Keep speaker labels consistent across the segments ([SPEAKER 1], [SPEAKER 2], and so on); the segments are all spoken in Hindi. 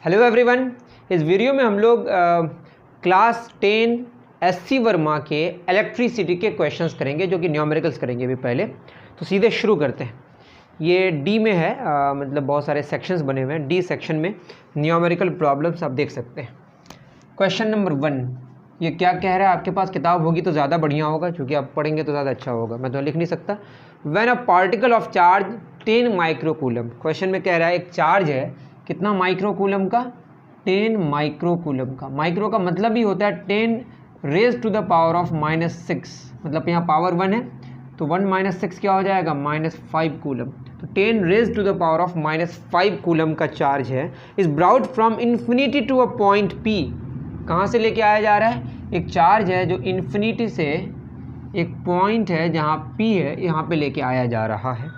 [SPEAKER 1] हेलो एवरीवन, इस वीडियो में हम लोग क्लास 10 एससी वर्मा के इलेक्ट्रिसिटी के क्वेश्चंस करेंगे जो कि न्यूमेरिकल्स करेंगे अभी पहले। तो सीधे शुरू करते हैं। ये डी में है, मतलब बहुत सारे सेक्शंस बने हुए हैं। डी सेक्शन में न्यूमेरिकल प्रॉब्लम्स आप देख सकते हैं। क्वेश्चन नंबर 1, ये क्या कह रहा है? आपके पास किताब होगी तो ज़्यादा बढ़िया होगा, क्योंकि आप पढ़ेंगे तो ज़्यादा अच्छा होगा। मैं तो लिख नहीं सकता। When a particle of charge 10 microcoulomb, question में कह रहा है एक चार्ज है कितना माइक्रोकूलम का? 10 माइक्रोकूलम का। माइक्रो का मतलब ही होता है 10 raise to the power of -6, मतलब यहाँ पावर 1 है तो 1 - 6 क्या हो जाएगा? -5 कूलम। तो 10 raise to the power of -5 coulomb का चार्ज है। Is brought from infinity to a point P। कहाँ से लेके आया जा रहा है? एक चार्ज है जो इन्फिनिटी से एक पॉइंट है जहाँ P है, यहाँ पे लेके आया जा रहा है।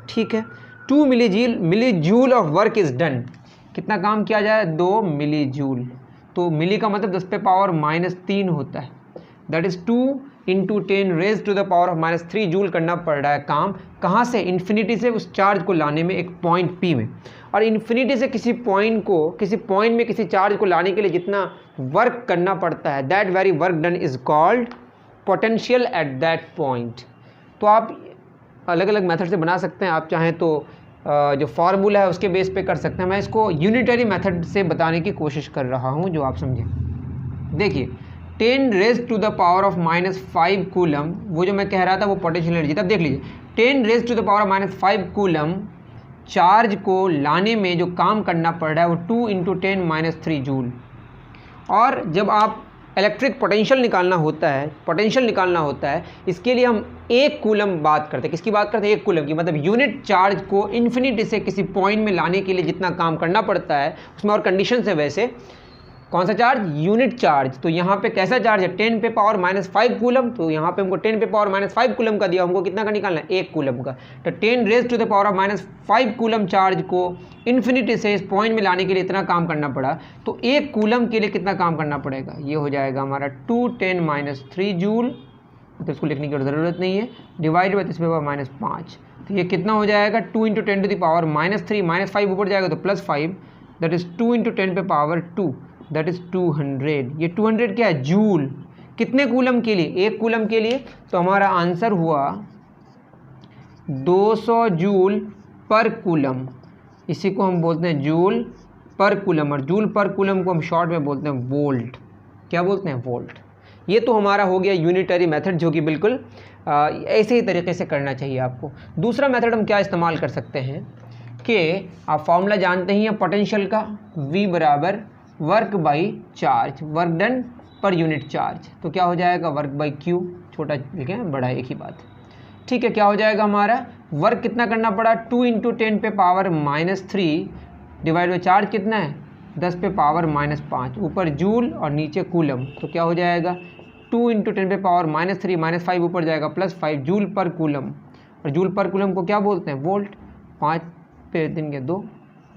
[SPEAKER 1] ठीक है। 2 millijoule of work is done. कितना काम किया जाए? 2 मिली जूल। तो मिली का मतलब 10 पे पावर -3 होता है। That is 2 × 10 raise to the power of -3 joule करना पड़ रहा है काम। कहाँ से? इन्फिनिटी से उस चार्ज को लाने में, एक पॉइंट P में। और इन्फिनिटी से किसी पॉइंट में किसी चार्ज को लाने के लिए जितना वर्क करना पड़ता है, that very work done is called potential at that point. तो आप अलग अलग मेथड से बना सकते हैं। आप चाहें तो जो फार्मूला है उसके बेस पे कर सकते हैं। मैं इसको यूनिटरी मेथड से बताने की कोशिश कर रहा हूँ, जो आप समझें। देखिए 10 raise to the power of -5 coulomb, वो जो मैं कह रहा था वो पोटेंशियल एनर्जी। तब देख लीजिए 10 raise to the power of -5 coulomb charge को लाने में जो काम करना पड़ रहा है वो 2 × 10 - 3 जूल। और जब आप इलेक्ट्रिक पोटेंशियल निकालना होता है, इसके लिए हम 1 कूलम बात करते हैं। किसकी बात करते हैं? 1 कूलम की। मतलब यूनिट चार्ज को इन्फिनिटी से किसी पॉइंट में लाने के लिए जितना काम करना पड़ता है, उसमें और कंडीशन है। वैसे कौन सा चार्ज? Unit charge. तो यहाँ पे कैसा चार्ज है? 10 पे पावर -5 कूलम। तो यहाँ पे हमको 10 पे पावर -5 कूलम का दिया, हमको कितना का निकालना है? 1 कूलम का। तो 10 raise to the power of -5 coulomb charge को इन्फिनिटी से इस पॉइंट में लाने के लिए इतना काम करना पड़ा। तो 1 कूलम के लिए कितना काम करना पड़ेगा? ये हो जाएगा हमारा 2 × 10 - 3 जूल। तो इसको लिखने की ज़रूरत नहीं है। डिवाइड बाई 10 पे पावर -5। तो ये कितना हो जाएगा? 2 × 10 टू द पावर -3, -5 ऊपर जाएगा तो +5, दैट इज 2 × 10 पे पावर 2, दैट इज 200। ये 200 क्या है? जूल। कितने कूलम के लिए? 1 कूलम के लिए। तो हमारा आंसर हुआ 200 जूल पर कूलम। इसी को हम बोलते हैं जूल पर कूलम, और जूल पर कूलम को हम शॉर्ट में बोलते हैं वोल्ट। क्या बोलते हैं? वोल्ट। ये तो हमारा हो गया यूनिटरी मेथड, जो कि बिल्कुल ऐसे ही तरीके से करना चाहिए आपको। दूसरा मेथड हम क्या इस्तेमाल कर सकते हैं कि आप फॉर्मूला जानते ही हैं पोटेंशियल का, V बराबर work by charge, work done per unit charge. तो क्या हो जाएगा? Work by Q। छोटा लिखें, बड़ा एक ही बात। ठीक है। क्या हो जाएगा हमारा? वर्क कितना करना पड़ा? 2 × 10 पे पावर -3 डिवाइड बाई चार्ज कितना है? 10 पे पावर -5, ऊपर जूल और नीचे कूलम। तो क्या हो जाएगा? 2 × 10 पे पावर -3, -5 ऊपर जाएगा +5 जूल पर कूलम। और जूल पर कूलम को क्या बोलते हैं? वोल्ट। 5 पे 3 के 2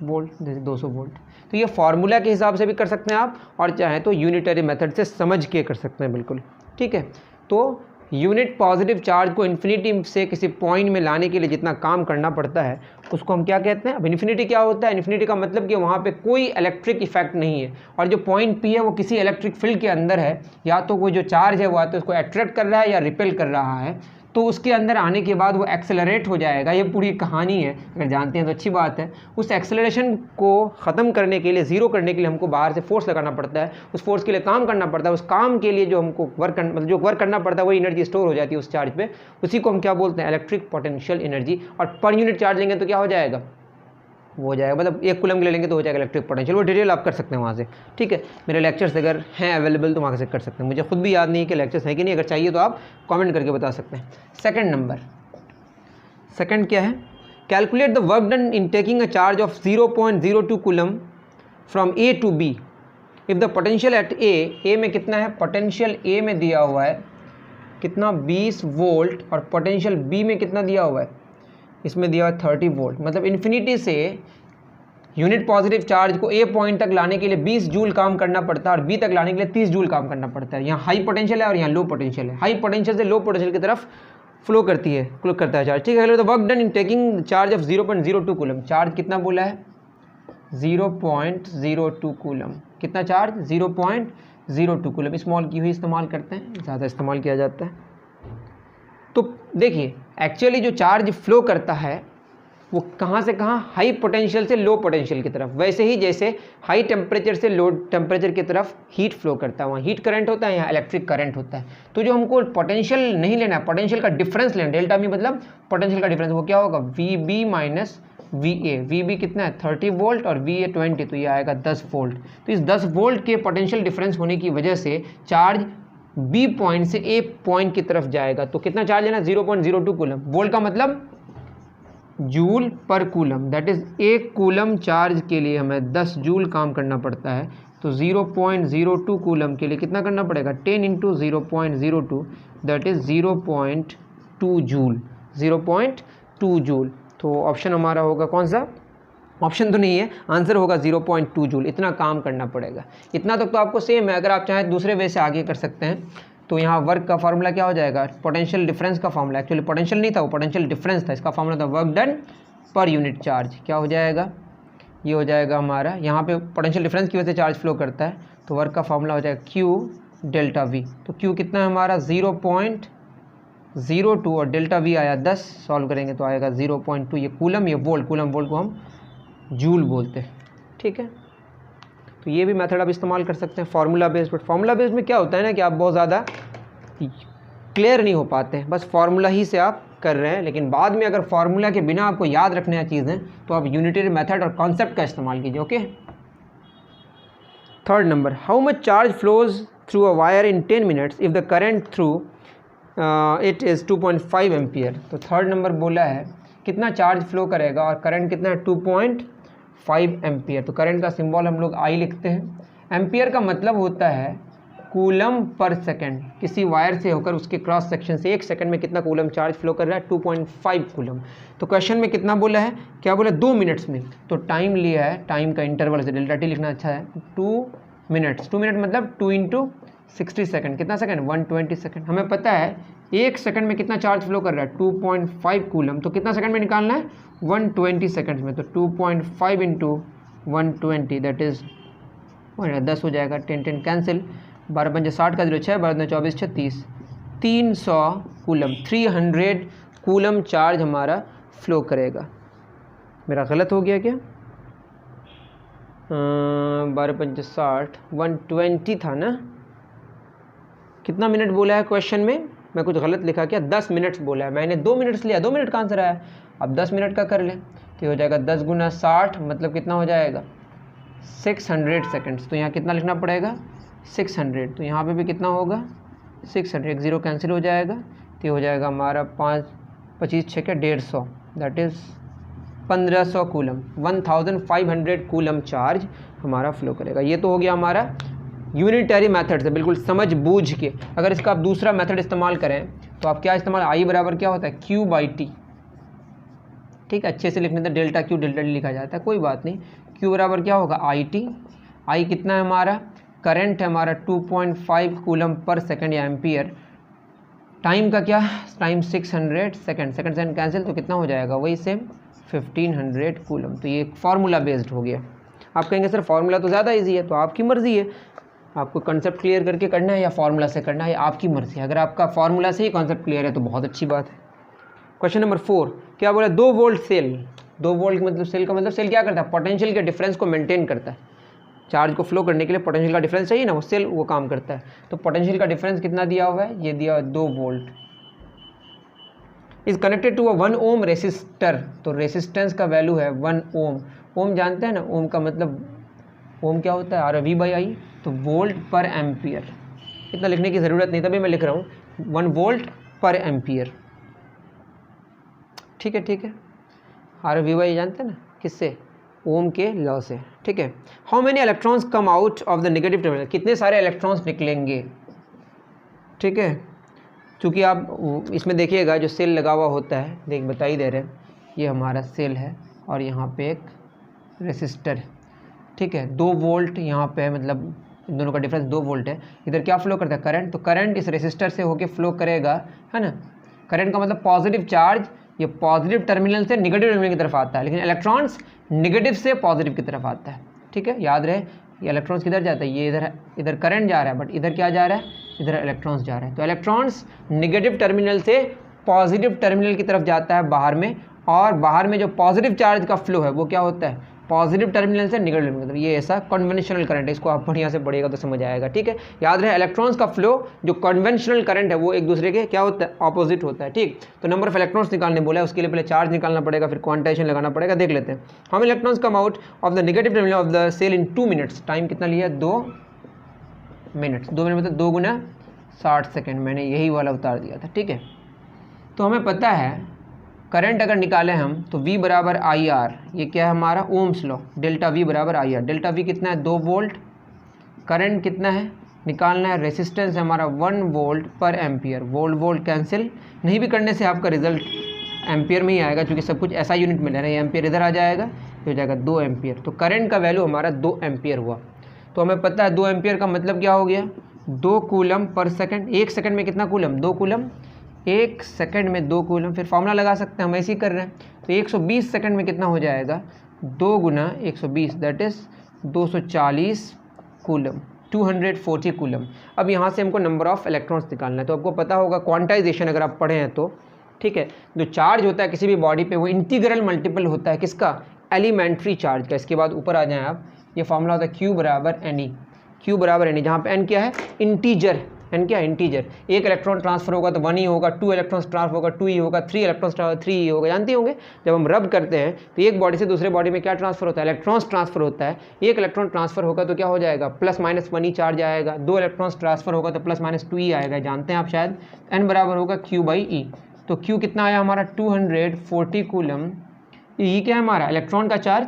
[SPEAKER 1] वोल्ट, जैसे 200 वोल्ट। तो ये फार्मूला के हिसाब से भी कर सकते हैं आप, और चाहे तो यूनिटरी मेथड से समझ के कर सकते हैं, बिल्कुल। ठीक है। तो यूनिट पॉजिटिव चार्ज को इन्फिनिटी से किसी पॉइंट में लाने के लिए जितना काम करना पड़ता है, उसको हम क्या कहते हैं? अब इन्फिनिटी क्या होता है? इन्फिनिटी का मतलब कि वहाँ पे कोई इलेक्ट्रिक इफेक्ट नहीं है, और जो पॉइंट P है वो किसी इलेक्ट्रिक फील्ड के अंदर है। या तो वो जो चार्ज है वो या तो उसको अट्रैक्ट कर रहा है या रिपेल कर रहा है। तो उसके अंदर आने के बाद वो एक्सेलरेट हो जाएगा। ये पूरी कहानी है, अगर जानते हैं तो अच्छी बात है। उस एक्सेलरेशन को ख़त्म करने के लिए, ज़ीरो करने के लिए हमको बाहर से फोर्स लगाना पड़ता है। उस फोर्स के लिए काम करना पड़ता है। उस काम के लिए जो हमको वर्क करना पड़ता है, वही एनर्जी स्टोर हो जाती है उस चार्ज पे। उसी को हम क्या बोलते हैं? Electric potential energy. और पर यूनिट चार्ज लेंगे तो क्या हो जाएगा? वो हो जाएगा, मतलब 1 कूलम के ले लेंगे तो हो जाएगा इलेक्ट्रिक पोटेंशियल। वो डिटेल आप कर सकते हैं वहाँ से। ठीक है। मेरे लेक्चर्स अगर हैं अवेलेबल तो वहाँ से कर सकते हैं। मुझे खुद भी याद नहीं है कि लेक्चर्स हैं कि नहीं। अगर चाहिए तो आप कमेंट करके बता सकते हैं। सेकंड क्या है? Calculate the work done in taking a charge of 0.02 coulomb from A to B if the potential at A में कितना है? पोटेंशियल A में दिया हुआ है कितना? 20 वोल्ट। और पोटेंशियल B में कितना दिया हुआ है? इसमें दिया हुआ 30 वोल्ट। मतलब इन्फिनिटी से यूनिट पॉजिटिव चार्ज को A पॉइंट तक लाने के लिए 20 जूल काम करना पड़ता है, और B तक लाने के लिए 30 जूल काम करना पड़ता है। यहाँ हाई पोटेंशियल है और यहाँ लो पोटेंशियल है। हाई पोटेंशियल से लो पोटेंशियल की तरफ फ्लो करता है चार्ज। ठीक है। तो work done in taking charge of 0.02 coulomb. Charge कितना बोला है? 0.02 कूलम। कितना चार्ज? 0.02 कूलम। स्मॉल की हुई इस्तेमाल करते हैं, ज़्यादा इस्तेमाल किया जाता है। तो देखिए एक्चुअली जो चार्ज फ्लो करता है वो कहाँ से कहाँ? हाई पोटेंशियल से लो पोटेंशियल की तरफ। वैसे ही जैसे हाई टेम्परेचर से लो टेम्परेचर की तरफ हीट फ्लो करता है, वहाँ हीट करंट होता है, यहाँ इलेक्ट्रिक करंट होता है। तो जो हमको पोटेंशियल नहीं लेना है, पोटेंशियल का डिफरेंस लेना, डेल्टा मी मतलब पोटेंशियल का डिफरेंस, वो क्या होगा? VB minus VA। VB कितना है? 30 वोल्ट और VA 20, तो ये आएगा 10 वोल्ट। तो इस 10 वोल्ट के पोटेंशियल डिफरेंस होने की वजह से चार्ज B पॉइंट से A पॉइंट की तरफ जाएगा। तो कितना चार्ज है ना? 0.02 कूलम। वोल्ट का मतलब जूल पर कूलम, दैट इज एक कूलम चार्ज के लिए हमें 10 जूल काम करना पड़ता है। तो 0.02 कूलम के लिए कितना करना पड़ेगा? 10 into 0.02, that is 0.2 joule. 0.2 joule. तो ऑप्शन हमारा होगा कौन सा? ऑप्शन तो नहीं है, आंसर होगा 0.2 जूल। इतना काम करना पड़ेगा। इतना तक तो आपको सेम है। अगर आप चाहें दूसरे वे से आगे कर सकते हैं। तो यहाँ वर्क का फार्मूला क्या हो जाएगा? पोटेंशियल डिफरेंस का फार्मूला। एक्चुअली पोटेंशियल नहीं था, वो पोटेंशियल डिफरेंस था। इसका फार्मूला था work done per unit charge. क्या हो जाएगा? ये हो जाएगा हमारा, यहाँ पे पोटेंशियल डिफरेंस की वजह से चार्ज फ्लो करता है, तो वर्क का फार्मूला हो जाएगा Q डेल्टा V। तो Q कितना है हमारा? 0.02 और डेल्टा V आया 10। सॉल्व करेंगे तो आएगा 0.2। ये कूलम, ये वोल्ट। कूलम वोल्ट को हम जूल बोलते हैं। ठीक है, तो ये भी मेथड आप इस्तेमाल कर सकते हैं formula based. But formula based में क्या होता है ना कि आप बहुत ज़्यादा क्लियर नहीं हो पाते हैं, बस फार्मूला ही से आप कर रहे हैं। लेकिन बाद में अगर फार्मूला के बिना आपको याद रखने हैं चीज़ें, तो आप यूनिटरी मेथड और कॉन्सेप्ट का इस्तेमाल कीजिए। Okay. Third number, how much charge flows through a wire in 10 minutes if the current through it is 2.5 ampere. तो थर्ड नंबर बोला है कितना चार्ज फ्लो करेगा और करंट कितना है? 2.5 एम्पियर। तो करंट का सिंबल हम लोग I लिखते हैं। एम्पियर का मतलब होता है कूलम पर सेकंड। किसी वायर से होकर उसके क्रॉस सेक्शन से 1 सेकंड में कितना कूलम चार्ज फ्लो कर रहा है? 2.5 कूलम। तो क्वेश्चन में कितना बोला है? क्या बोला? 2 मिनट्स में। तो टाइम लिया है, टाइम का इंटरवल से डेल्टा टी लिखना अच्छा है। 2 मिनट्स। 2 मिनट मतलब 2 इंटू 60 सेकंड। कितना सेकंड? 120 सेकंड। हमें पता है 1 सेकंड में कितना चार्ज फ्लो कर रहा है? 2.5 कूलम। तो कितना सेकंड में निकालना है? 120 सेकंड में। तो 2.5 इंटू 120, दैट इज़ 10 हो जाएगा। 10 कैंसिल। 12 पंजे 60 का 0 6, 12 24 36, 300 कूलम। 300 कूलम चार्ज हमारा फ्लो करेगा। मेरा गलत हो गया क्या? 12 पंजे 60, 120 था ना? कितना मिनट बोला है क्वेश्चन में? मैं कुछ गलत लिखा क्या? 10 मिनट्स बोला है, मैंने 2 मिनट्स लिया। 2 मिनट का आंसर आया। अब 10 मिनट का कर लें तो हो जाएगा 10 गुना 60, मतलब कितना हो जाएगा? 600 सेकंड्स। तो यहाँ कितना लिखना पड़ेगा? 600। तो यहाँ पे भी कितना होगा? 600। 1 0 कैंसिल हो जाएगा। तो हो जाएगा हमारा 5 25 6 के 150, that is 1500 coulomb. 1500 coulomb charge हमारा फ्लो करेगा। ये तो हो गया हमारा यूनिटरी मेथड से, बिल्कुल समझ बूझ के। अगर इसका आप दूसरा मेथड इस्तेमाल करें तो आप क्या इस्तेमाल? I बराबर क्या होता है? Q/T। ठीक है, अच्छे से लिखने तो डेल्टा Q डेल्टा T लिखा जाता है, कोई बात नहीं। Q बराबर क्या होगा? IT। I कितना है हमारा? करंट है हमारा 2.5 कूलम पर सेकंड या एम्पियर। टाइम का क्या? Time 600 second. सेकंड कैंसिल, तो कितना हो जाएगा? वही सेम 1500 कूलम। तो ये फार्मूला बेस्ड हो गया। आप कहेंगे सर फार्मूला तो ज़्यादा इजी है। तो आपकी मर्ज़ी है, आपको कॉन्सेप्ट क्लियर करके करना है या फार्मूला से करना है, आपकी मर्ज़ी है। अगर आपका फार्मूला से ही कॉन्सेप्ट क्लियर है तो बहुत अच्छी बात है। क्वेश्चन नंबर 4 क्या बोला? 2 वोल्ट सेल। 2 वोल्ट मतलब सेल का मतलब, सेल क्या करता है? पोटेंशियल के डिफरेंस को मेंटेन करता है। चार्ज को फ्लो करने के लिए पोटेंशियल का डिफरेंस चाहिए ना, वो सेल वो काम करता है। तो पोटेंशियल का डिफरेंस कितना दिया हुआ है? ये दिया 2 volt. Is connected to a 1 ohm resistor. तो रेसिस्टेंस का वैल्यू है 1 ओम। ओम जानते हैं ना? ओम का मतलब, ओम क्या होता है? RV/I। तो वोल्ट पर एम्पियर। इतना लिखने की ज़रूरत नहीं, तभी मैं लिख रहा हूँ 1 वोल्ट पर एम्पियर। ठीक है, ठीक है। RV/I जानते हैं ना? किससे? ओम के लॉ से। ठीक है। How many electrons come out of the negative terminal. कितने सारे इलेक्ट्रॉन्स निकलेंगे? ठीक है, क्योंकि आप इसमें देखिएगा जो सेल लगा हुआ होता है, देख बता ही दे रहे हैं, ये हमारा सेल है और यहाँ पे एक रेसिस्टर है। ठीक है, 2 वोल्ट यहाँ पे है, मतलब इन दोनों का डिफरेंस 2 वोल्ट है। इधर क्या फ्लो करता है? करंट। तो करंट इस रेसिस्टर से होके फ्लो करेगा, है ना? करंट का मतलब पॉजिटिव चार्ज ये पॉजिटिव टर्मिनल से निगेटिव टर्मिनल की तरफ आता है, लेकिन इलेक्ट्रॉन्स निगेटिव से पॉजिटिव की तरफ आता है। ठीक है, याद रहे ये इलेक्ट्रॉन्स किधर जाता है, ये इधर करंट जा रहा है, बट इधर क्या जा रहा है, इधर इलेक्ट्रॉन्स जा रहे हैं। तो इलेक्ट्रॉन्स निगेटिव टर्मिनल से पॉजिटिव टर्मिनल की तरफ जाता है बाहर में, और बाहर में जो पॉजिटिव चार्ज का फ्लो है वो क्या होता है, पॉजिटिव टर्मिनल से निगेटिव टर्मिनल की तरफ। ये ऐसा कन्वेंशनल करंट है, इसको आप बढ़िया से पढ़िएगा तो समझ आएगा। ठीक है, याद रहे इलेक्ट्रॉन्स का फ्लो जो कन्वेंशनल करंट है वो एक दूसरे के क्या होता है, ऑपोजिट होता है। ठीक, तो नंबर ऑफ इलेक्ट्रॉन्स निकालने बोला है, उसके लिए पहले चार्ज निकालना पड़ेगा, फिर क्वांटाइजेशन लगाना पड़ेगा। देख लेते हैं, हम electrons come out of the negative terminal of the cell in 2 minutes. Time कितना लिया, 2 मिनट्स। 2 मिनट मतलब 2 गुना 60 सेकेंड, मैंने यही वाला उतार दिया था। ठीक है, तो हमें पता है करंट अगर निकालें हम तो V बराबर आई आर, ये क्या है हमारा ओम्स लॉ, डेल्टा V बराबर आई आर। डेल्टा V कितना है, 2 वोल्ट, करंट कितना है निकालना है, रेसिस्टेंस है हमारा 1 वोल्ट पर एम्पियर। वोल्ट वोल्ट कैंसिल, नहीं भी करने से आपका रिजल्ट एम्पियर में ही आएगा, क्योंकि सब कुछ ऐसा यूनिट में ले रहे हैं। एम्पियर इधर आ जाएगा, ये हो जाएगा 2 एम्पियर। तो करंट का वैल्यू हमारा 2 एम्पियर हुआ। तो हमें पता है 2 एम्पियर का मतलब क्या हो गया, 2 कूलम पर सेकेंड। 1 सेकेंड में कितना कूलम, 2 कूलम, 1 सेकंड में 2 कूलम। फिर फॉर्मूला लगा सकते हैं, हम ऐसे ही कर रहे हैं। तो 120 सेकंड में कितना हो जाएगा, 2 गुना 120 दैट इज़ 240 कूलम, 240 कूलम। अब यहाँ से हमको नंबर ऑफ इलेक्ट्रॉन्स निकालना है। तो आपको पता होगा क्वांटाइजेशन अगर आप पढ़े हैं तो, ठीक है, जो चार्ज होता है किसी भी बॉडी पे वो इंटीग्रल मल्टीपल होता है किसका, एलिमेंट्री चार्ज का। इसके बाद ऊपर आ जाएँ आप, ये फॉर्मूला होता है Q बराबर NE, Q बराबर NE, जहाँ पे N क्या है, इंटीजर, एन क्या, इंटीजर। 1 इलेक्ट्रॉन ट्रांसफर होगा तो 1 ही होगा, 2 इलेक्ट्रॉन्स ट्रांसफर होगा 2 ही होगा, 3 इलेक्ट्रॉन्स ट्रांसफर 3 ही होगा। जानते होंगे जब हम रब करते हैं तो एक बॉडी से दूसरे बॉडी में क्या ट्रांसफर होता है, इलेक्ट्रॉन्स ट्रांसफर होता है। 1 इलेक्ट्रॉन ट्रांसफर होगा तो क्या हो जाएगा, प्लस माइनस 1 ही चार्ज आएगा। 2 इलेक्ट्रॉन्स ट्रांसफर होगा तो प्लस माइनस 2 ही आएगा, जानते हैं आप शायद। एन बराबर होगा Q/E। तो Q कितना आया हमारा, 240 कूलम। E क्या है हमारा, इलेक्ट्रॉन का चार्ज,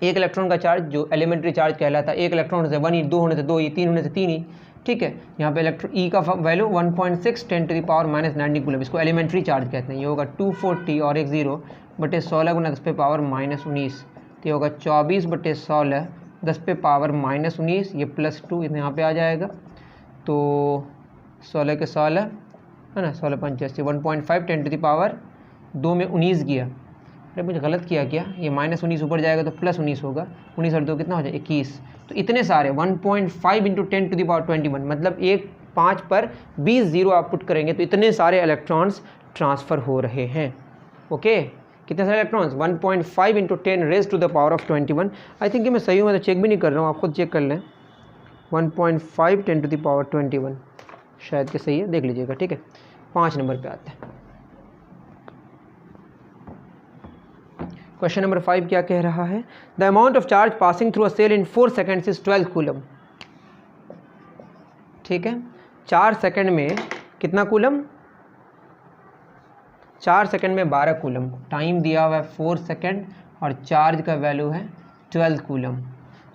[SPEAKER 1] 1 इलेक्ट्रॉन का चार्ज जो एलिमेंट्री चार्ज कहलाता है। 1 इलेक्ट्रॉन से 1 ही, 2 होने से 2 ही, 3 होने से 3 ही। ठीक है, यहाँ पे इलेक्ट्रॉन E का वैल्यू 1.6 10⁻⁻90 कूलम, इसको एलिमेंट्री चार्ज कहते हैं। ये होगा 240 और एक 0 बटे 16 गुना 10⁻⁻19, तो ये होगा 24 बटे 16 10⁻⁻19, ये +2 यहाँ पे आ जाएगा। तो 16 के 16 है ना, 16 85, 1.5 10⁻2 में 19 गया। अरे मुझे गलत किया क्या, ये -19 ऊपर जाएगा तो +19 होगा, 19 और 2 कितना हो जाए 21। तो इतने सारे 1.5 × 10⁻21, मतलब 5 पर 20 जीरो आप पुट करेंगे तो इतने सारे इलेक्ट्रॉन्स ट्रांसफ़र हो रहे हैं। ओके, कितने सारे इलेक्ट्रॉन्स, 1.5 × 10⁻21। आई थिंक कि मैं सही हूँ, मैं तो चेक भी नहीं कर रहा हूँ, आप खुद चेक कर लें। 1.5 × 10⁻21 शायद कि सही है, देख लीजिएगा। ठीक है, 5 नंबर पे आते हैं। क्वेश्चन नंबर 5 क्या कह रहा है, the amount of charge passing through a cell in 4 seconds is 12 coulomb. ठीक है, 4 सेकेंड में कितना कूलम, 4 सेकेंड में 12 कूलम। टाइम दिया हुआ है 4 सेकेंड और चार्ज का वैल्यू है 12 कूलम।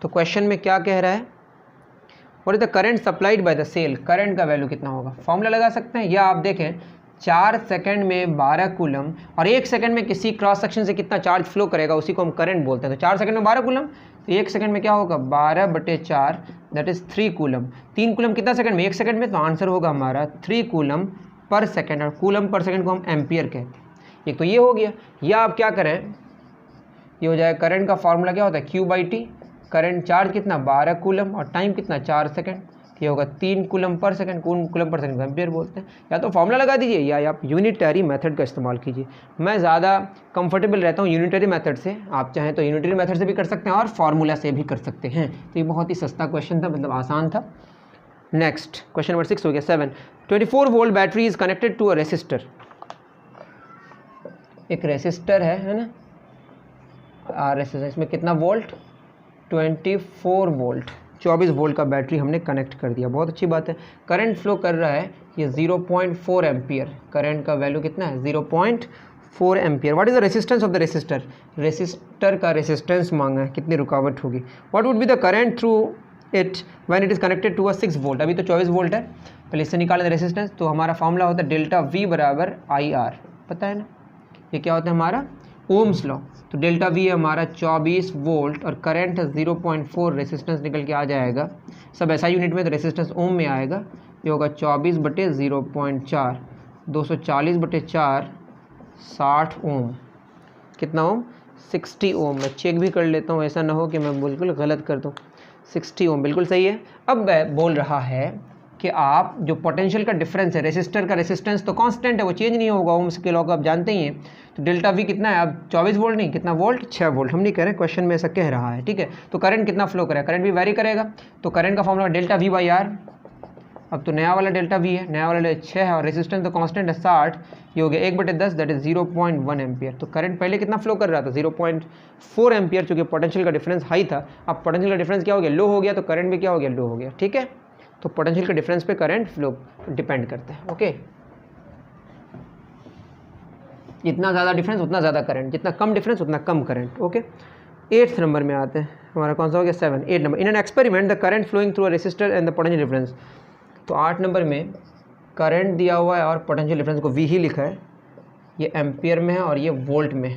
[SPEAKER 1] तो क्वेश्चन में क्या कह रहा है, what is the current supplied by the cell, current का वैल्यू कितना होगा। फॉर्मूला लगा सकते हैं, या आप देखें 4 सेकंड में 12 कूलम और 1 सेकंड में किसी क्रॉस सेक्शन से कितना चार्ज फ्लो करेगा उसी को हम करंट बोलते हैं। तो 4 सेकंड में 12 कूलम, तो 1 सेकंड में क्या होगा 12/4 दैट इज 3 कूलम। 3 कूलम कितना सेकंड में, 1 सेकंड में, तो आंसर होगा हमारा 3 कूलम पर सेकंड, और कूलम पर सेकंड को हम एम्पियर कहते हैं। एक तो ये हो गया, या आप क्या करें, ये हो जाए करंट का फॉर्मूला क्या होता है Q/T। करंट चार्ज कितना 12 कूलम और टाइम कितना 4 सेकंड, ये होगा 3 coulomb per second, coulomb per second ampere बोलते हैं। या तो फॉर्मूला लगा दीजिए या आप यूनिटरी मेथड का इस्तेमाल कीजिए। मैं ज़्यादा कंफर्टेबल रहता हूँ यूनिटरी मेथड से, आप चाहें तो यूनिटरी मेथड से भी कर सकते हैं और फार्मूला से भी कर सकते हैं। तो ये बहुत ही सस्ता क्वेश्चन था, मतलब आसान था। नेक्स्ट क्वेश्चन नंबर 6 हो गया 7। 24 volt battery is connected to a resistor. एक रेसिस्टर है ना, रेसिस्टर, इसमें कितना वोल्ट, 24 वोल्ट, 24 वोल्ट का बैटरी हमने कनेक्ट कर दिया, बहुत अच्छी बात है। करंट फ्लो कर रहा है ये 0.4 एम्पियर, करंट का वैल्यू कितना है 0.4 ampere. What is the resistance of the resistor, resistor का रेसिस्टेंस मांगा है, कितनी रुकावट होगी। What would be the current through it when it is connected to a 6 volt, अभी तो 24 वोल्ट है, पहले इससे निकालें रेसिस्टेंस। तो हमारा फॉर्मूला होता है डेल्टा V बराबर IR, पता है ना, ये क्या होता है हमारा ओम्स लॉ। तो डेल्टा V है हमारा 24 वोल्ट और करंट है 0.4, रेसिस्टेंस निकल के आ जाएगा, सब ऐसा यूनिट में तो रेसिस्टेंस ओम में आएगा, ये होगा 24/0.4, 240/4 60 ओम। कितना ओम? 60 ओम। मैं चेक भी कर लेता हूँ, ऐसा ना हो कि मैं बिल्कुल गलत कर दूँ। 60 ओम बिल्कुल सही है। अब बोल रहा है कि आप जो पोटेंशियल का डिफरेंस है, रेसिस्टर का रेसिस्टेंस तो कांस्टेंट है, वो चेंज नहीं होगा, ओम्स के लॉ को आप जानते ही हैं। तो डेल्टा वी कितना है? अब 24 वोल्ट नहीं, कितना वोल्ट? 6 वोल्ट। हम नहीं कह रहे, क्वेश्चन में ऐसा कह रहा है, ठीक है। तो करंट कितना फ्लो करेगा? करंट भी वेरी करेगा। तो करंट का formula delta V by R. अब तो नया वाला डेल्टा वी है, नया वाला 6 है और रेसिस्टेंस तो कांस्टेंट है 60, ये हो गया 1/10, दैट इज 0.1 एम्पियर। तो करंट पहले कितना फ्लो कर रहा था? 0.4 एम्पियर, चूंकि पोटेंशियल का डिफरेंस हाई था। अब पोटेंशियल का डिफरेंस क्या हो गया? लो हो गया, तो करंट भी क्या हो गया? लो हो गया, ठीक है। तो पोटेंशियल के डिफरेंस पे करंट फ्लो डिपेंड करता है, ओके। जितना ज़्यादा डिफरेंस उतना ज़्यादा करंट, जितना कम डिफरेंस उतना कम करंट, ओके। 8th नंबर में आते हैं, हमारा कौन सा हो गया? 7। 8 number, in an experiment the current flowing through a resistor and the potential difference. तो 8 नंबर में करंट दिया हुआ है और पोटेंशियल डिफरेंस को वी ही लिखा है, ये एम्पियर में है और ये वोल्ट में है।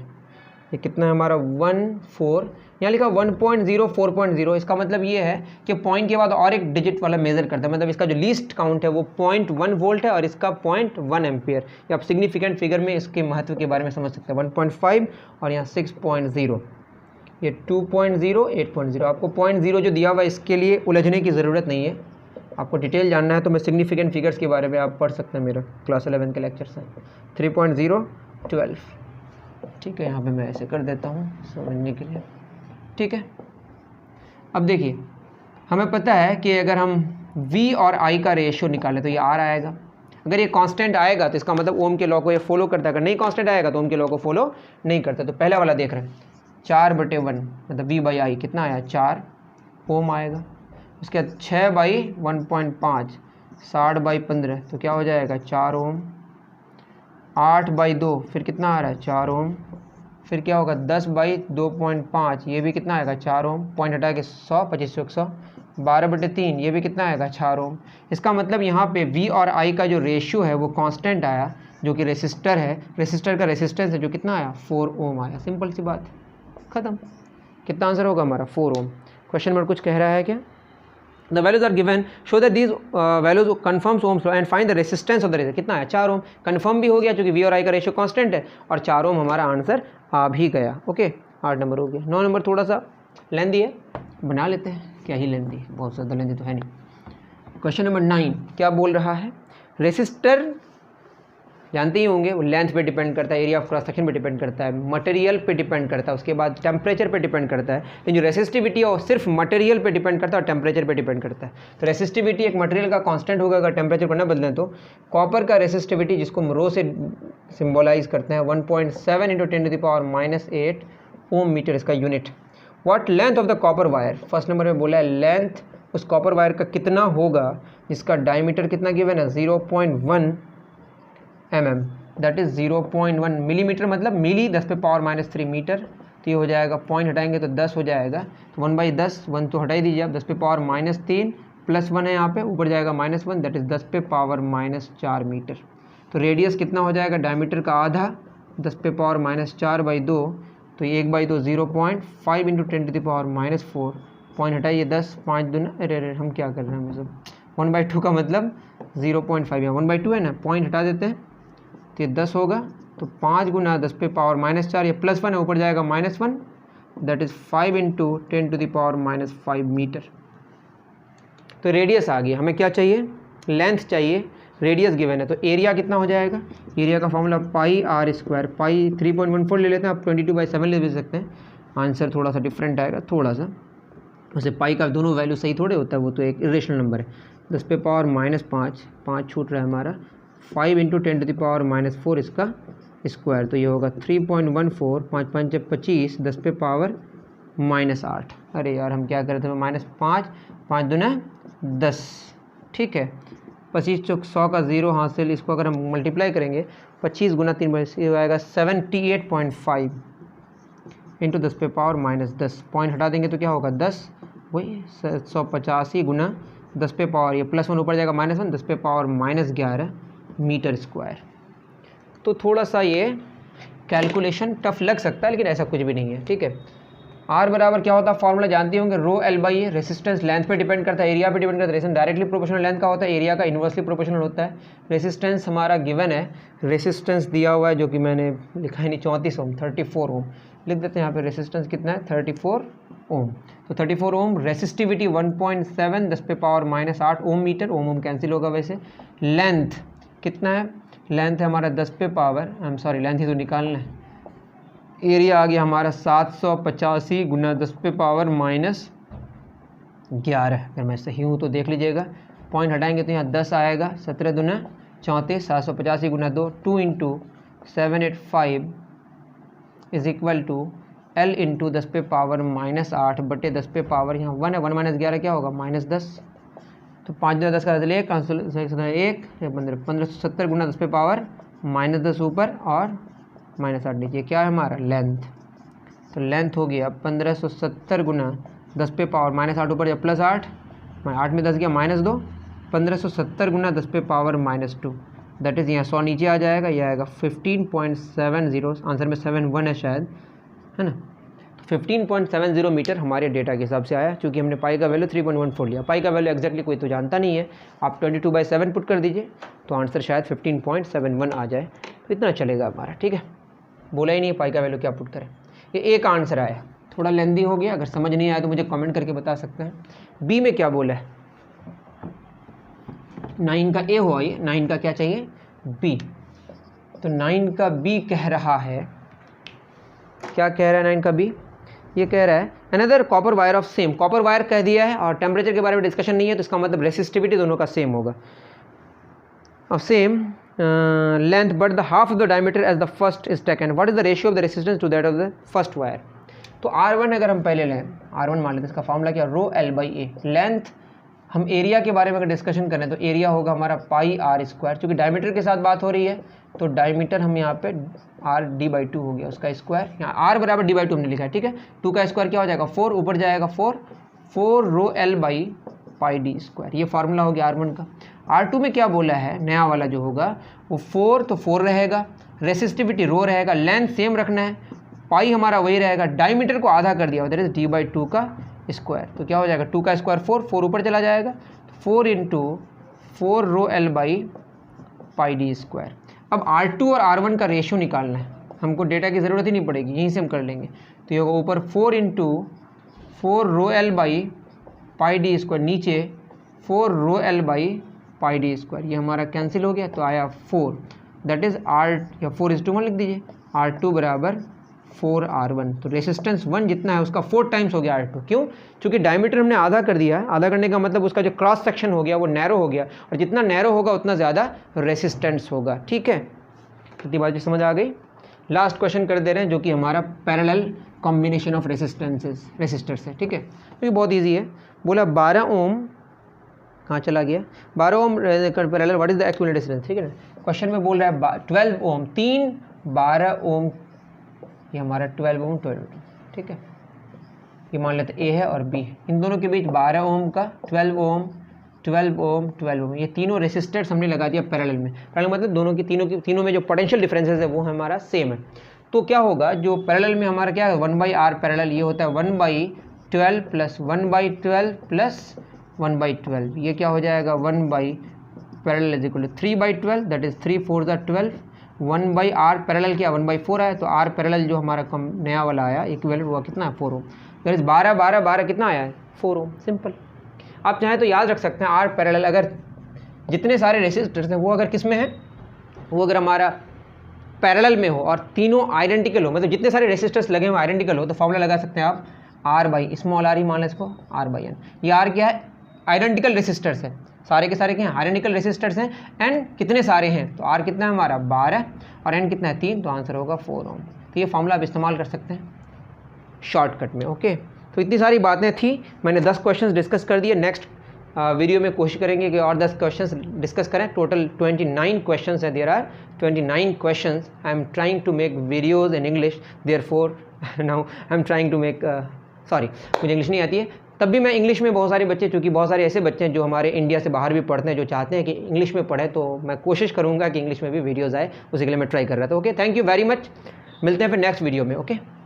[SPEAKER 1] ये कितना है हमारा? 14, यहाँ लिखा 1.0 4.0। इसका मतलब ये है कि पॉइंट के बाद और एक डिजिट वाला मेजर करता है, मतलब इसका जो लीस्ट काउंट है वो 0.1 वोल्ट है और इसका 0.1 एम्पियर। ये आप सिग्निफिकेंट फिगर में इसके महत्व के बारे में समझ सकते हैं। 1.5 और यहाँ 6.0, ये 2.0 8.0। आपको 0.0 जो दिया हुआ है इसके लिए उलझने की ज़रूरत नहीं है। आपको डिटेल जानना है तो मैं सिग्निफिकेंट फिगर्स के बारे में आप पढ़ सकते हैं मेरा क्लास 11 के लेक्चर से। 3.0 12, ठीक है। यहाँ पे मैं ऐसे कर देता हूँ समझने के लिए, ठीक है। अब देखिए, हमें पता है कि अगर हम V और I का रेशियो निकालें तो ये R आएगा। अगर ये कांस्टेंट आएगा तो इसका मतलब ओम के लॉ को ये फॉलो करता है, अगर नहीं कांस्टेंट आएगा तो ओम के लॉ को फॉलो नहीं करता। तो पहला वाला देख रहे हैं, 4/1 मतलब V/I कितना आया? 4 ओम आएगा। उसके बाद 6/1.5 60/15, तो क्या हो जाएगा? 4 ओम। 8/2 फिर कितना आ रहा है? 4 ओम। फिर क्या होगा? 10/2.5, ये भी कितना आएगा? 4 ओम। पॉइंट हटा के 100, 25 100। 12/3, ये भी कितना आएगा? 4 ओम। इसका मतलब यहाँ पे V और I का जो रेशियो है वो कांस्टेंट आया, जो कि रेसिस्टर है, रेसिस्टर का रेसिस्टेंस है जो कितना आया? 4 ओम आया। सिंपल सी बात, खत्म। कितना आंसर होगा हमारा? 4 ओम। क्वेश्चन नंबर कुछ कह रहा है क्या? The values are given, show that these values confirms Ohm's law and find the resistance of the resistor। कितना है? 4 ओम। कन्फर्म भी हो गया क्योंकि V और I का रेशियो कांस्टेंट है और 4 ओम हमारा आंसर आ भी गया, ओके। 8 नंबर हो गया। 9 नंबर थोड़ा सा लेंदी है, बना लेते हैं। क्या ही लेंदी, बहुत ज़्यादा लेंदी तो है नहीं। क्वेश्चन नंबर 9 क्या बोल रहा है? रेसिस्टर जानते ही होंगे, वो लेंथ पे डिपेंड करता है, एरिया ऑफ क्रॉस सेक्शन पे डिपेंड करता है, मटेरियल पे डिपेंड करता है, उसके बाद टेम्परेचर पे डिपेंड करता है। लेकिन जो रेसिस्टिविटी है वो सिर्फ मटेरियल पे डिपेंड करता है और टेम्परेचर पे डिपेंड करता है। तो रेसिस्टिविटी एक मटेरियल का कांस्टेंट होगा अगर टेम्परेचर को ना बदलें तो। कॉपर का रेसिस्टिविटी, जिसको हम रो से सिम्बोलाइज करते हैं, 1.7 × 10⁻⁸ ओम मीटर इसका unit. What length of the copper wire? First number में बोला है लेंथ उस कॉपर वायर का कितना होगा जिसका डायमीटर कितना गिवन है? 0.1 mm, दैट इज़ 0.1 मिलीमीटर, मतलब मिली 10⁻³ मीटर। तो ये हो जाएगा, पॉइंट हटाएंगे तो 10 हो जाएगा, तो 1/10, 1 तो हटा ही दीजिए आप, 10⁻³ प्लस 1 है यहाँ पे, ऊपर जाएगा -1, दैट इज़ 10⁻⁴ मीटर। तो रेडियस कितना हो जाएगा? डायमीटर का आधा, 10⁻⁴/2, तो ये 1/2 0.5 × 10⁻⁴। पॉइंट हटाइए 10, 5 दूना, अरे हम क्या कर रहे हैं, मतलब 1/2 का मतलब 0.5, यहाँ 1/2 है ना, पॉइंट हटा देते हैं तो ये 10 होगा, तो 5 × 10⁻⁴, ये +1 है, ऊपर जाएगा -1, दैट इज़ 5 × 10⁻⁵ मीटर। तो रेडियस आ गया, हमें क्या चाहिए? लेंथ चाहिए, रेडियस गिवन है। तो एरिया कितना हो जाएगा? एरिया का फॉर्मूला πr², पाई 3.14 ले लेते हैं, आप 22/7 ले सकते हैं। आंसर थोड़ा सा डिफरेंट आएगा, थोड़ा सा। वैसे पाई का दोनों वैल्यू सही थोड़े होता है, वो तो एक इरेशनल नंबर है। 10⁻⁻5, 5 छूट रहा है हमारा, 5 × 10⁻⁴ इसका स्क्वायर, तो ये होगा 3.14, 5 5 25, 10⁻⁻8। अरे यार हम क्या कर रहे थे? -5, 5 दूना 10, ठीक है। 25 चौक 100 का 0 हासिल, इसको अगर हम मल्टीप्लाई करेंगे 25 × 3 ये आएगा 78.5 × 10⁻⁻10। पॉइंट हटा देंगे तो क्या होगा? 10, वही 185 × 10⁻, ये +1 ऊपर जाएगा -1, 10⁻⁻11 मीटर स्क्वायर। तो थोड़ा सा ये कैलकुलेशन टफ लग सकता है, लेकिन ऐसा कुछ भी नहीं है, ठीक है। आर बराबर क्या होता है, फॉर्मूला जानते होंगे, rho L by A. Resistance length पे डिपेंड करता है, एरिया पे डिपेंड करता है। रेजिस्टेंस डायरेक्टली प्रोपोर्शनल लेंथ का होता है, एरिया का इन्वर्सली प्रोपोर्शनल होता है। रेसिस्टेंस हमारा गिवन है, रेसिस्टेंस दिया हुआ है जो कि मैंने लिखा ही नहीं, 34 ओम, 34 ओम लिख देते हैं यहाँ पे। रेसिस्टेंस कितना है, 34 ओम। तो 34 ओम, रेसिस्टिविटी 1.7 10⁻⁻8 ओम मीटर, ओम ओम कैंसिल होगा वैसे। लेंथ कितना है, लेंथ है हमारा 10 पे power, I am sorry length ही तो निकालना है। एरिया आ गया हमारा 785 गुना 10 पे पावर -11। अगर मैं सही हूँ तो देख लीजिएगा, पॉइंट हटाएंगे तो यहाँ 10 आएगा, 17 दूना 34, 785 गुना 2, 2 × 785 इज इक्वल टू L × 10 पे पावर -8 बटे 10 पे पावर, यहाँ 1 है, 1 - 11 क्या होगा, -10। तो 5 10 का चलिए एक 1570 गुना 10 पे पावर -10 ऊपर और -8 नीचे, क्या है हमारा लेंथ। तो लेंथ हो गया 1570 गुना 10 पे पावर -8 ऊपर या +8, 8 में 10 गया -2, 1570 गुना 10 पे पावर -2, दैट इज़ यहाँ 100 नीचे आ जाएगा, यह आएगा 15.70, आंसर में 71 है शायद, है ना। 15.70 मीटर हमारे डेटा के हिसाब से आया, क्योंकि हमने पाई का वैल्यू 3.14 लिया। पाई का वैल्यू एक्जैक्टली कोई तो जानता नहीं है, आप 22/7 पुट कर दीजिए तो आंसर शायद 15.71 आ जाए, तो इतना चलेगा हमारा, ठीक है। बोला ही नहीं पाई का वैल्यू क्या पुट करें। ये एक आंसर आया, थोड़ा लेंदी हो गया, अगर समझ नहीं आया तो मुझे कमेंट करके बता सकते हैं। बी में क्या बोला है, 9 का ए हुआ, ये 9 का क्या चाहिए, बी। तो 9 का बी कह रहा है, क्या कह रहा है 9 का बी, ये कह रहा है another copper wire of same, copper wire कह दिया है और टेम्परेचर के बारे में डिस्कशन नहीं है, तो इसका मतलब रेसिस्टिविटी दोनों का सेम होगा, of same length but the half of the diameter as the first is taken. What is the ratio of the resistance to that of the first wire? तो R1 अगर हम पहले लें, R1 मान लेते हैं, इसका फॉर्मूला क्या, rho L by A. Length, हम एरिया के बारे में अगर डिस्कशन करें तो एरिया होगा हमारा पाई आर स्क्वायर, क्योंकि डायमीटर के साथ बात हो रही है तो डायमीटर हम यहाँ पे आर d/2 हो गया उसका स्क्वायर, यहाँ आर बराबर d/2 हमने लिखा है, ठीक है। 2 का स्क्वायर क्या हो जाएगा 4, ऊपर जाएगा 4 rho L by pi D square, ये फार्मूला हो गया R1 का। R2 में क्या बोला है, नया वाला जो होगा वो 4, तो 4 रहेगा, रेसिस्टिविटी रो रहेगा, लेंथ सेम रखना है, पाई हमारा वही रहेगा, डायमीटर को आधा कर दिया, दैट इज d/2 का स्क्वायर, तो क्या हो जाएगा 2 का स्क्वायर 4 ऊपर चला जाएगा, 4 × 4 rho L by pi D square. अब R2 और R1 का रेशियो निकालना है, हमको डेटा की ज़रूरत ही नहीं पड़ेगी, यहीं से हम कर लेंगे। तो ये होगा ऊपर 4 × 4 rho L by pi D square, नीचे 4 rho L by pi D square, ये हमारा कैंसिल हो गया, तो आया 4, दैट इज़ R, या 4:1 लिख दीजिए, R2 बराबर 4R1। तो रेसिस्टेंस 1 जितना है उसका 4 टाइम्स हो गया R2, क्यों, क्योंकि डायमीटर हमने आधा कर दिया है, आधा करने का मतलब उसका जो क्रॉस सेक्शन हो गया वो नैरो हो गया, और जितना नैरो होगा उतना ज़्यादा रेसिस्टेंस होगा, ठीक है। कितनी बात समझ आ गई। लास्ट क्वेश्चन कर दे रहे हैं जो कि हमारा पैरेलल कॉम्बिनेशन ऑफ रेसिस्टर्स है, ठीक है। तो ये बहुत ईजी है, बोला 12 ओम, कहाँ चला गया, 12 ohm parallel, what is the actual resistance, ठीक है ना। क्वेश्चन में बोल रहा है 12 ओम, 3 12 ओम, ये हमारा 12 ओम 12 ओम, ठीक है। ये मान लेते ए है और बी है, इन दोनों के बीच 12 ओम का 12 ओम 12 ओम 12 ओम, ये तीनों रेसिस्टर्स हमने लगा दिया पैरेलल में। पैरेलल मतलब दोनों की तीनों में जो पोटेंशियल डिफरेंसेस है वो हमारा सेम है। तो क्या होगा, जो पैरेलल में हमारा क्या है 1/r पैरेलल, ये होता है 1/12 प्लस 1/12 प्लस 1/12, ये क्या हो जाएगा 1 parallel is equal to 3/12, that is 3 4 12, 1/r parallel क्या 1/4 है, तो r पैरेलल जो हमारा कम नया वाला आया इक्विवेलेंट हुआ कितना है 4 ओम, दैट इज 12 12 12 कितना आया है 4 ओम, सिंपल। आप चाहें तो याद रख सकते हैं r पैरेलल, अगर जितने सारे रेसिस्टर्स हैं वो अगर किस में है, वो अगर हमारा पैरेलल में हो और तीनों आइडेंटिकल हो, मतलब जितने सारे रेसिस्टर्स लगे हुए आइडेंटिकल हो, तो फॉर्मूला लगा सकते हैं आप r/, स्मॉल r ही मान लें इसको, r/n। ये r क्या है, आइडेंटिकल रेसिस्टर्स है, सारे के सारे क्या हैं आइडेंटिकल रेसिस्टर्स हैं, n कितने सारे हैं, तो r कितना है हमारा 12 और n कितना है 3, तो आंसर होगा 4 ओम। तो ये फॉर्मूला आप इस्तेमाल कर सकते हैं शॉर्टकट में, ओके। तो इतनी सारी बातें थी, मैंने 10 क्वेश्चंस डिस्कस कर दिए। नेक्स्ट वीडियो में कोशिश करेंगे कि और 10 क्वेश्चंस डिस्कस करें। टोटल 29 क्वेश्चंस है, there are 29 questions. I am trying to make videos in English, therefore now I am trying to make sorry, मुझे इंग्लिश नहीं आती है, तब भी मैं इंग्लिश में बहुत सारे बच्चे, चूँकि बहुत सारे ऐसे बच्चे हैं जो हमारे इंडिया से बाहर भी पढ़ते हैं, जो चाहते हैं कि इंग्लिश में पढ़ें, तो मैं कोशिश करूँगा कि इंग्लिश में भी वीडियोज़ आए, उसी के लिए मैं ट्राई कर रहा था। Okay, thank you very much, मिलते हैं फिर नेक्स्ट वीडियो में, ओके।